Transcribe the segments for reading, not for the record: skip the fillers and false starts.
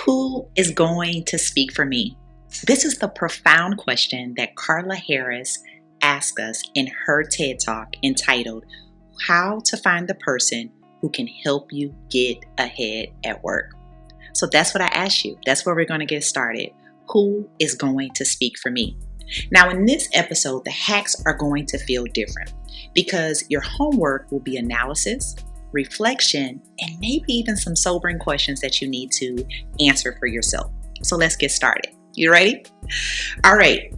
Who is going to speak for me? This is the profound question that Carla Harris asked us in her TED Talk entitled, How to Find the Person Who Can Help You Get Ahead at Work. So that's what I asked you. That's where we're going to get started. Who is going to speak for me? Now, in this episode, the hacks are going to feel different because your homework will be analysis, reflection, and maybe even some sobering questions that you need to answer for yourself. So let's get started. You ready? All right.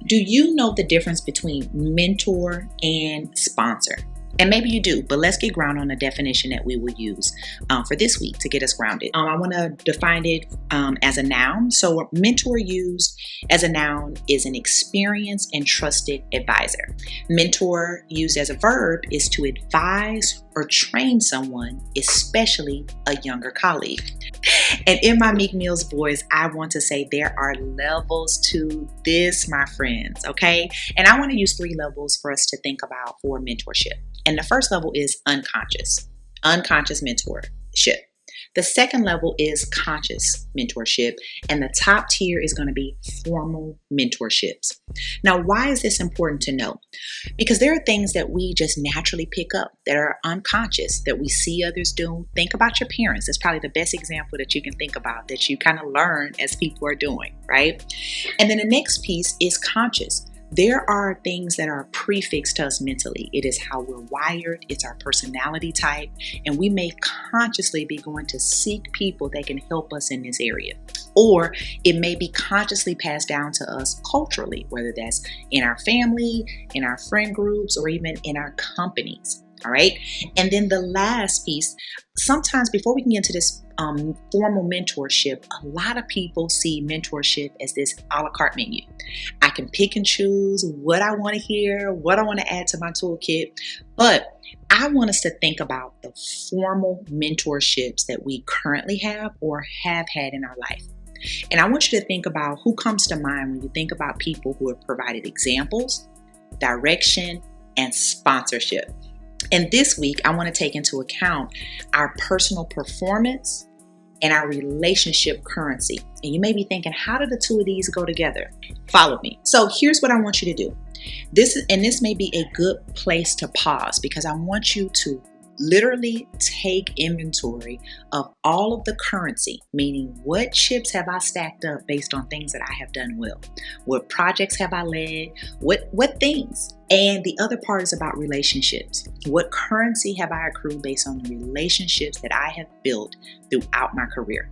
Do you know the difference between mentor and sponsor? And maybe you do, but let's get grounded on the definition that we will use for this week to get us grounded. I want to define it as a noun. So a mentor used as a noun is an experienced and trusted advisor. Mentor used as a verb is to advise or train someone, especially a younger colleague. And in my Meek Mill's voice, I want to say there are levels to this, my friends, okay? And I want to use 3 levels for us to think about for mentorship. And the first level is unconscious mentorship. The second level is conscious mentorship. And the top tier is going to be formal mentorships. Now, why is this important to know? Because there are things that we just naturally pick up that are unconscious that we see others do. Think about your parents. It's probably the best example that you can think about that you kind of learn as people are doing, right? And then the next piece is conscious. There are things that are prefixed to us mentally. It is how we're wired. It's our personality type. And we may consciously be going to seek people that can help us in this area. Or it may be consciously passed down to us culturally, whether that's in our family, in our friend groups, or even in our companies. All right. And then the last piece, sometimes before we can get into this formal mentorship, a lot of people see mentorship as this a la carte menu. I can pick and choose what I want to hear, what I want to add to my toolkit. But I want us to think about the formal mentorships that we currently have or have had in our life. And I want you to think about who comes to mind when you think about people who have provided examples, direction, and sponsorship. And this week, I want to take into account our personal performance and our relationship currency. And you may be thinking, how do the two of these go together? Follow me. So here's what I want you to do. This may be a good place to pause because I want you to literally take inventory of all of the currency, meaning what chips have I stacked up based on things that I have done well? What projects have I led? What things? And the other part is about relationships. What currency have I accrued based on the relationships that I have built throughout my career?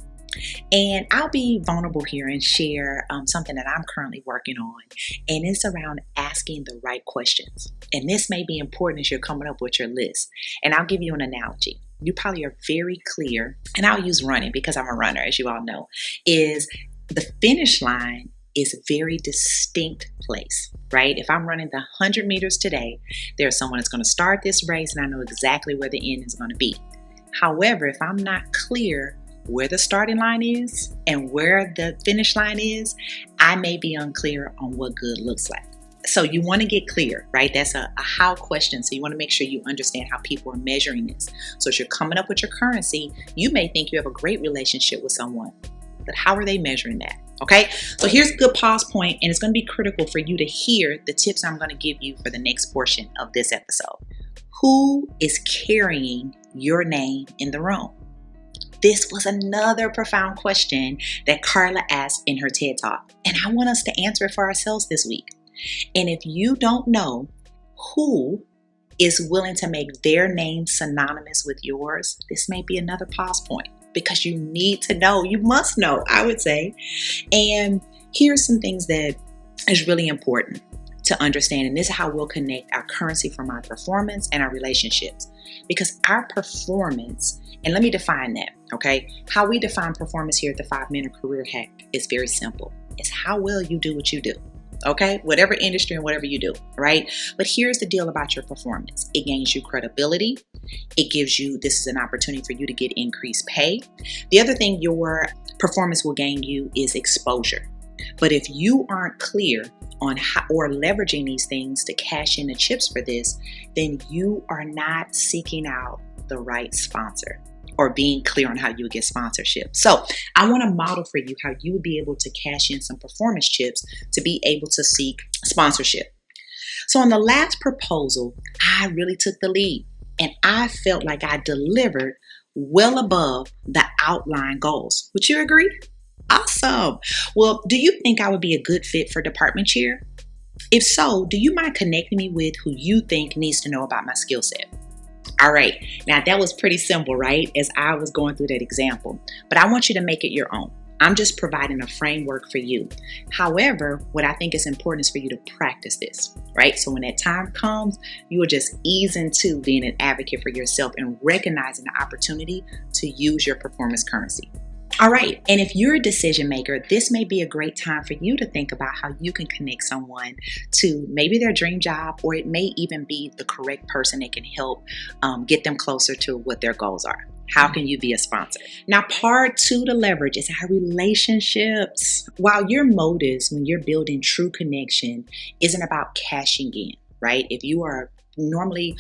And I'll be vulnerable here and share something that I'm currently working on. And it's around asking the right questions. And this may be important as you're coming up with your list. And I'll give you an analogy. You probably are very clear, and I'll use running because I'm a runner, as you all know, is the finish line is a very distinct place, right? If I'm running the 100 meters today, there's someone that's going to start this race and I know exactly where the end is going to be. However, if I'm not clear where the starting line is and where the finish line is, I may be unclear on what good looks like. So you want to get clear, right? That's a how question. So you want to make sure you understand how people are measuring this. So as you're coming up with your currency, you may think you have a great relationship with someone, but how are they measuring that? Okay, so here's a good pause point, and it's going to be critical for you to hear the tips I'm going to give you for the next portion of this episode. Who is carrying your name in the room? This was another profound question that Carla asked in her TED Talk, and I want us to answer it for ourselves this week. And if you don't know who is willing to make their name synonymous with yours, this may be another pause point because you need to know. You must know, I would say. And here's some things that is really important to understand. And this is how we'll connect our currency from our performance and our relationships. Because our performance, and let me define that, okay? How we define performance here at the 5-Minute Career Hack is very simple. It's how well you do what you do. Okay, whatever industry and whatever you do, right? But here's the deal about your performance. It gains you credibility. It gives you, this is an opportunity for you to get increased pay. The other thing your performance will gain you is exposure. But if you aren't clear on how or leveraging these things to cash in the chips for this, then you are not seeking out the right sponsor. or being clear on how you would get sponsorship. So I want to model for you how you would be able to cash in some performance chips to be able to seek sponsorship. So on the last proposal, I really took the lead and I felt like I delivered well above the outline goals. Would you agree? Awesome. Well, do you think I would be a good fit for department chair? If so, do you mind connecting me with who you think needs to know about my skill set? All right. Now that was pretty simple, right? As I was going through that example, but I want you to make it your own. I'm just providing a framework for you. However, what I think is important is for you to practice this, right? So when that time comes, you will just ease into being an advocate for yourself and recognizing the opportunity to use your performance currency. All right. And if you're a decision maker, this may be a great time for you to think about how you can connect someone to maybe their dream job, or it may even be the correct person that can help get them closer to what their goals are. How can you be a sponsor? Now, part 2 to leverage is our relationships. While your motives when you're building true connection isn't about cashing in, right? If you are normally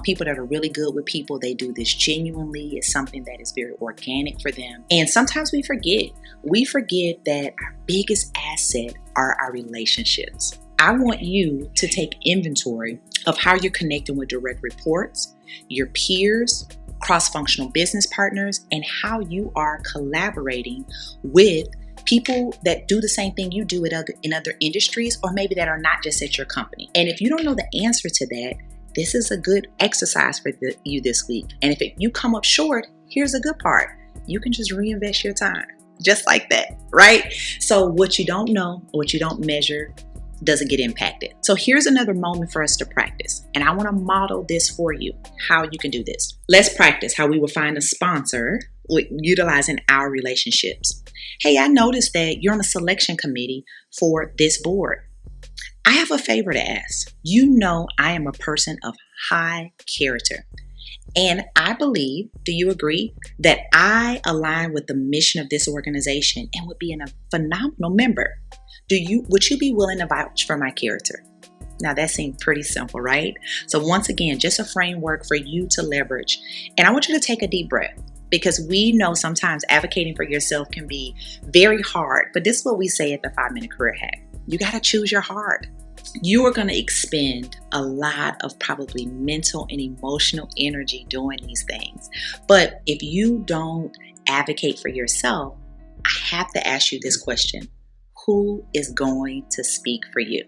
people that are really good with people, they do this genuinely. It's something that is very organic for them. And sometimes we forget that our biggest asset are our relationships. I want you to take inventory of how you're connecting with direct reports, your peers, cross-functional business partners, and how you are collaborating with people that do the same thing you do in other industries, or maybe that are not just at your company. And if you don't know the answer to that, this is a good exercise for you this week. And if you come up short, here's a good part. You can just reinvest your time. Just like that, right? So what you don't know, what you don't measure, doesn't get impacted. So here's another moment for us to practice. And I want to model this for you, how you can do this. Let's practice how we will find a sponsor with utilizing our relationships. Hey, I noticed that you're on the selection committee for this board. I have a favor to ask. You know I am a person of high character. And I believe, do you agree, that I align with the mission of this organization and would be a phenomenal member? Would you be willing to vouch for my character? Now that seemed pretty simple, right? So once again, just a framework for you to leverage. And I want you to take a deep breath, because we know sometimes advocating for yourself can be very hard. But this is what we say at the 5-Minute Career Hack. You got to choose your heart. You are going to expend a lot of probably mental and emotional energy doing these things. But if you don't advocate for yourself, I have to ask you this question. Who is going to speak for you?